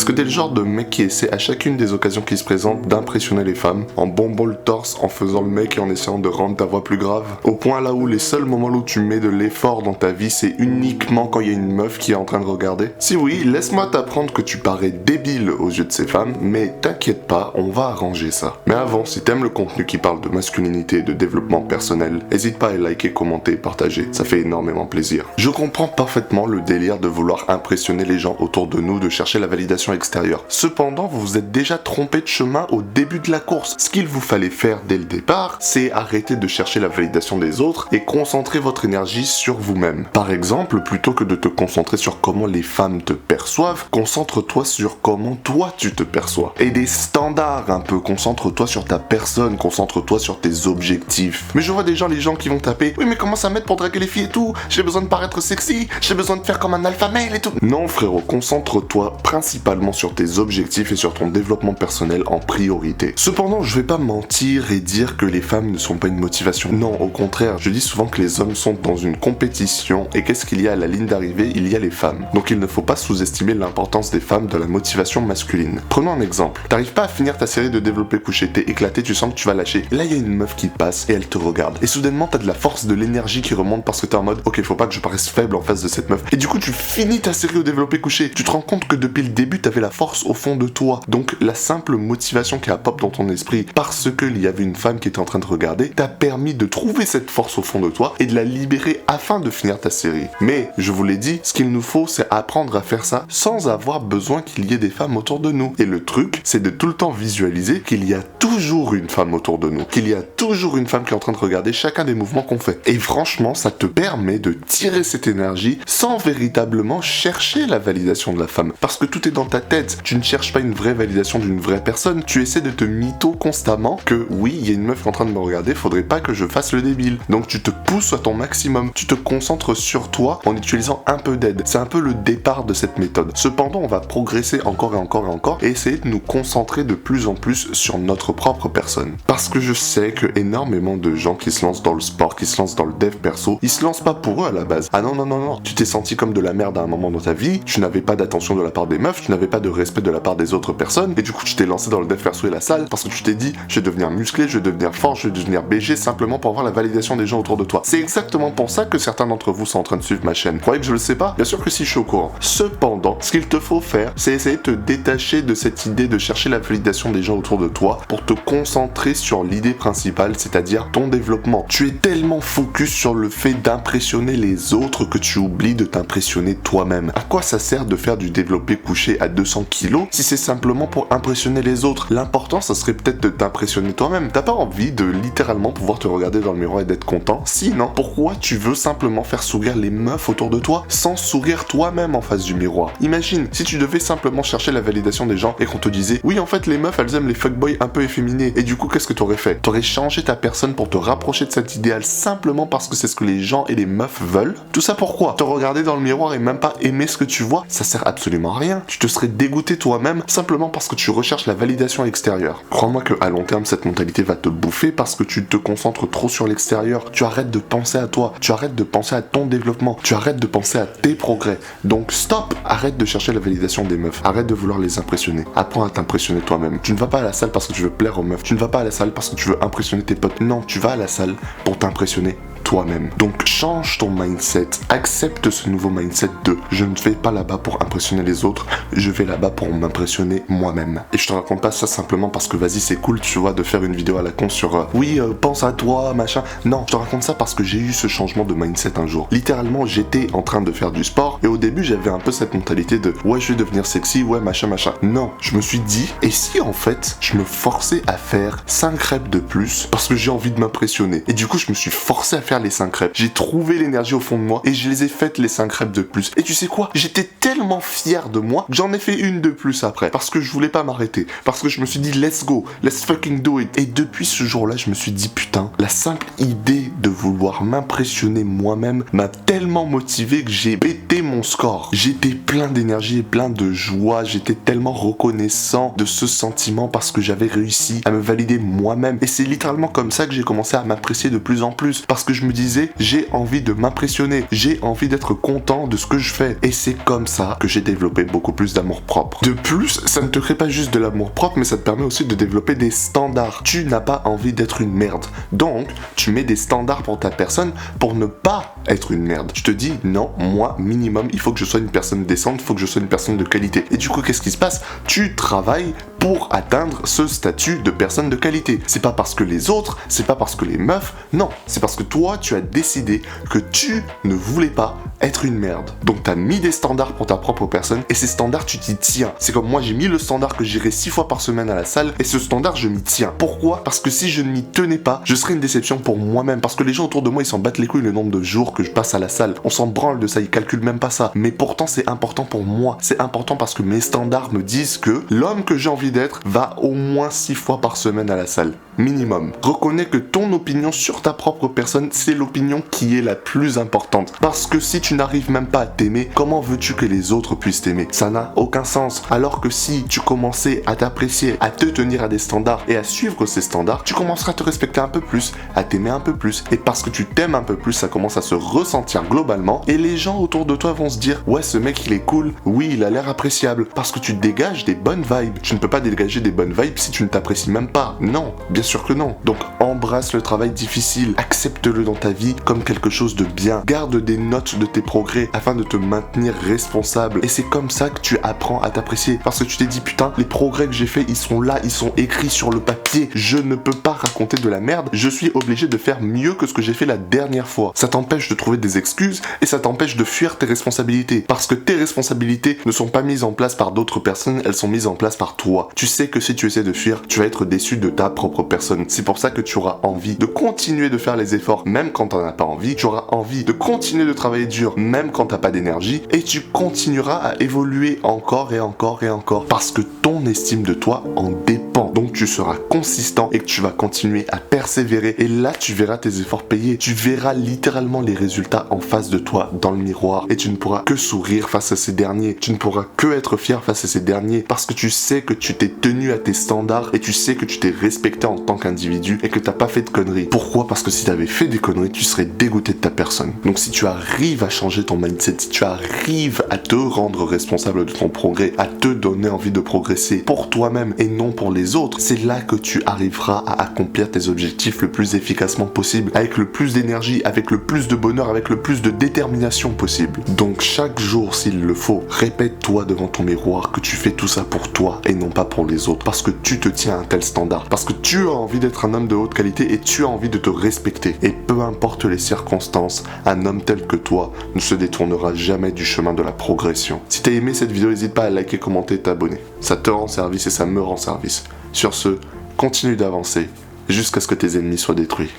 Est-ce que t'es le genre de mec qui essaie à chacune des occasions qui se présentent d'impressionner les femmes, en bombant le torse, en faisant le mec et en essayant de rendre ta voix plus grave? Au point là où les seuls moments où tu mets de l'effort dans ta vie, c'est uniquement quand il y a une meuf qui est en train de regarder? Si oui, laisse-moi t'apprendre que tu parais débile aux yeux de ces femmes, mais t'inquiète pas, on va arranger ça. Mais avant, si t'aimes le contenu qui parle de masculinité et de développement personnel, n'hésite pas à liker, commenter et partager, ça fait énormément plaisir. Je comprends parfaitement le délire de vouloir impressionner les gens autour de nous, de chercher la validation extérieure. Cependant, vous vous êtes déjà trompé de chemin au début de la course. Ce qu'il vous fallait faire dès le départ, c'est arrêter de chercher la validation des autres et concentrer votre énergie sur vous-même. Par exemple, plutôt que de te concentrer sur comment les femmes te perçoivent, concentre-toi sur comment toi tu te perçois. Et des standards un peu, concentre-toi sur ta personne, concentre-toi sur tes objectifs. Mais je vois déjà les gens qui vont taper « Oui mais comment ça m'aide pour draguer les filles et tout? J'ai besoin de paraître sexy, j'ai besoin de faire comme un alpha male et tout. » Non frérot, concentre-toi principalement sur tes objectifs et sur ton développement personnel en priorité. Cependant, je vais pas mentir et dire que les femmes ne sont pas une motivation. Non, au contraire, je dis souvent que les hommes sont dans une compétition et qu'est-ce qu'il y a à la ligne d'arrivée? Il y a les femmes. Donc il ne faut pas sous-estimer l'importance des femmes dans la motivation masculine. Prenons un exemple. T'arrives pas à finir ta série de développé couché, t'es éclaté, tu sens que tu vas lâcher. Et là, il y a une meuf qui passe et elle te regarde. Et soudainement, t'as de la force, de l'énergie qui remonte parce que t'es en mode ok, faut pas que je paraisse faible en face de cette meuf. Et du coup, tu finis ta série au développé couché. Tu te rends compte que depuis le début, t'avais la force au fond de toi. Donc la simple motivation qui a pop dans ton esprit parce qu'il y avait une femme qui était en train de regarder t'a permis de trouver cette force au fond de toi et de la libérer afin de finir ta série. Mais je vous l'ai dit, ce qu'il nous faut, c'est apprendre à faire ça sans avoir besoin qu'il y ait des femmes autour de nous. Et le truc, c'est de tout le temps visualiser qu'il y a toujours une femme autour de nous, qu'il y a toujours une femme qui est en train de regarder chacun des mouvements qu'on fait. Et franchement, ça te permet de tirer cette énergie sans véritablement chercher la validation de la femme. Parce que tout est dans ta tête. Tu ne cherches pas une vraie validation d'une vraie personne. Tu essaies de te mytho constamment que oui, il y a une meuf qui est en train de me regarder, faudrait pas que je fasse le débile. Donc tu te pousses à ton maximum. Tu te concentres sur toi en utilisant un peu d'aide. C'est un peu le départ de cette méthode. Cependant, on va progresser encore et encore et encore et essayer de nous concentrer de plus en plus sur notre propre personne. Parce que je sais que énormément de gens qui se lancent dans le sport, qui se lancent dans le dev perso, ils se lancent pas pour eux à la base. Ah non, non, non, non. Tu t'es senti comme de la merde à un moment dans ta vie, tu n'avais pas d'attention de la part des meufs, tu n'avais pas de respect de la part des autres personnes, et du coup tu t'es lancé dans le dev perso et la salle parce que tu t'es dit je vais devenir musclé, je vais devenir fort, je vais devenir BG simplement pour avoir la validation des gens autour de toi. C'est exactement pour ça que certains d'entre vous sont en train de suivre ma chaîne. Vous croyez que je le sais pas? Bien sûr que si, je suis au courant. Cependant, ce qu'il te faut faire, c'est essayer de te détacher de cette idée de chercher la validation des gens autour de toi pour te concentrer sur l'idée principale, c'est-à-dire ton développement. Tu es tellement focus sur le fait d'impressionner les autres que tu oublies de t'impressionner toi-même. À quoi ça sert de faire du développé couché à 200 kilos si c'est simplement pour impressionner les autres? L'important, ça serait peut-être de t'impressionner toi-même. T'as pas envie de littéralement pouvoir te regarder dans le miroir et d'être content? Si, non? Pourquoi tu veux simplement faire sourire les meufs autour de toi sans sourire toi-même en face du miroir? Imagine, si tu devais simplement chercher la validation des gens et qu'on te disait oui, en fait, les meufs, elles aiment les fuckboys un peu efféminés. Et du coup, qu'est-ce que t'aurais fait? T'aurais changé ta personne pour te rapprocher de cet idéal simplement parce que c'est ce que les gens et les meufs veulent? Tout ça pourquoi? Te regarder dans le miroir et même pas aimer ce que tu vois, ça sert absolument à rien. Tu te serais dégoûté toi-même simplement parce que tu recherches la validation extérieure. Crois-moi que à long terme, cette mentalité va te bouffer parce que tu te concentres trop sur l'extérieur. Tu arrêtes de penser à toi, tu arrêtes de penser à ton développement, tu arrêtes de penser à tes progrès. Donc stop! Arrête de chercher la validation des meufs, arrête de vouloir les impressionner. Apprends à t'impressionner toi-même. Tu ne vas pas à la salle parce que tu veux plaire aux meufs, tu ne vas pas à la salle parce que tu veux impressionner tes potes. Non, tu vas à la salle pour t'impressionner toi-même. Donc change ton mindset, accepte ce nouveau mindset de je ne vais pas là-bas pour impressionner les autres, je vais là-bas pour m'impressionner moi-même. Et je te raconte pas ça simplement parce que vas-y c'est cool tu vois de faire une vidéo à la con sur oui pense à toi machin. Non, je te raconte ça parce que j'ai eu ce changement de mindset un jour. Littéralement j'étais en train de faire du sport et au début j'avais un peu cette mentalité de ouais je vais devenir sexy, ouais machin machin. Non, je me suis dit et si en fait je me forçais à faire 5 reps de plus parce que j'ai envie de m'impressionner. Et du coup je me suis forcé à faire les 5 reps. J'ai trouvé l'énergie au fond de moi et je les ai faites les 5 reps de plus. Et tu sais quoi? J'étais tellement fier de moi que j'en ai fait une de plus après. Parce que je voulais pas m'arrêter. Parce que je me suis dit let's go, let's fucking do it. Et depuis ce jour-là, je me suis dit putain, la simple idée de vouloir m'impressionner moi-même m'a tellement motivé que j'ai pété mon score. J'étais plein d'énergie et plein de joie. J'étais tellement reconnaissant de ce sentiment parce que j'avais réussi à me valider moi-même. Et c'est littéralement comme ça que j'ai commencé à m'apprécier de plus en plus. Parce que je je me disais, j'ai envie de m'impressionner, j'ai envie d'être content de ce que je fais. Et c'est comme ça que j'ai développé beaucoup plus d'amour-propre. De plus, ça ne te crée pas juste de l'amour-propre, mais ça te permet aussi de développer des standards. Tu n'as pas envie d'être une merde. Donc, tu mets des standards pour ta personne pour ne pas être une merde. Je te dis, non, moi, minimum, il faut que je sois une personne décente, il faut que je sois une personne de qualité. Et du coup, qu'est-ce qui se passe? Tu travailles pour atteindre ce statut de personne de qualité. C'est pas parce que les autres, c'est pas parce que les meufs, non, c'est parce que toi, tu as décidé que tu ne voulais pas être une merde. Donc, tu as mis des standards pour ta propre personne, et ces standards, tu t'y tiens. C'est comme moi, j'ai mis le standard que j'irai 6 fois par semaine à la salle, et ce standard, je m'y tiens. Pourquoi? Parce que si je ne m'y tenais pas, je serais une déception pour moi-même, parce que les gens autour de moi, ils s'en battent les couilles le nombre de jours que je passe à la salle. On s'en branle de ça, ils calculent même pas ça. Mais pourtant, c'est important pour moi. C'est important parce que mes standards me disent que l'homme que j'ai envie d'être va au moins 6 fois par semaine à la salle. Minimum. Reconnais que ton opinion sur ta propre personne, c'est l'opinion qui est la plus importante. Parce que si tu n'arrives même pas à t'aimer, comment veux-tu que les autres puissent t'aimer? Ça n'a aucun sens. Alors que si tu commençais à t'apprécier, à te tenir à des standards et à suivre ces standards, tu commenceras à te respecter un peu plus, à t'aimer un peu plus. Et parce que tu t'aimes un peu plus, ça commence à se ressentir globalement. Et les gens autour de toi vont se dire, ouais, ce mec il est cool, oui, il a l'air appréciable. Parce que tu dégages des bonnes vibes. Tu ne peux pas dégager des bonnes vibes si tu ne t'apprécies même pas. Non, bien sûr que non. Donc embrasse le travail difficile, accepte-le dans ta vie comme quelque chose de bien. Garde des notes de tes progrès afin de te maintenir responsable. Et c'est comme ça que tu apprends à t'apprécier. Parce que tu t'es dit, putain, les progrès que j'ai faits, ils sont là, ils sont écrits sur le papier. Je ne peux pas raconter de la merde. Je suis obligé de faire mieux que ce que j'ai fait la dernière fois. Ça t'empêche de trouver des excuses et ça t'empêche de fuir tes responsabilités. Parce que tes responsabilités ne sont pas mises en place par d'autres personnes, elles sont mises en place par toi. Tu sais que si tu essaies de fuir, tu vas être déçu de ta propre personne. C'est pour ça que tu auras envie de continuer de faire les efforts, même quand t'en as pas envie. Tu auras envie de continuer de travailler dur, même quand t'as pas d'énergie. Et tu continueras à évoluer encore et encore et encore. Parce que ton estime de toi en dépend. Donc tu seras consistant et que tu vas continuer à persévérer. Et là, tu verras tes efforts payés. Tu verras littéralement les résultats en face de toi, dans le miroir. Et tu ne pourras que sourire face à ces derniers. Tu ne pourras que être fier face à ces derniers. Parce que tu sais que tu t'es tenu à tes standards et tu sais que tu t'es respecté en tant qu'individu et que t'as pas fait de conneries. Pourquoi? Parce que si t'avais fait des conneries, tu serais dégoûté de ta personne. Donc si tu arrives à changer ton mindset, si tu arrives à te rendre responsable de ton progrès, à te donner envie de progresser pour toi-même et non pour les autres, c'est là que tu arriveras à accomplir tes objectifs le plus efficacement possible, avec le plus d'énergie, avec le plus de bonheur, avec le plus de détermination possible. Donc chaque jour, s'il le faut, répète-toi devant ton miroir que tu fais tout ça pour toi et non pas pour les autres, parce que tu te tiens à un tel standard, parce que tu as envie d'être un homme de haute qualité et tu as envie de te respecter. Et peu importe les circonstances, un homme tel que toi ne se détournera jamais du chemin de la progression. Si t'as aimé cette vidéo, n'hésite pas à liker, commenter et t'abonner. Ça te rend service et ça me rend service. Sur ce, continue d'avancer jusqu'à ce que tes ennemis soient détruits.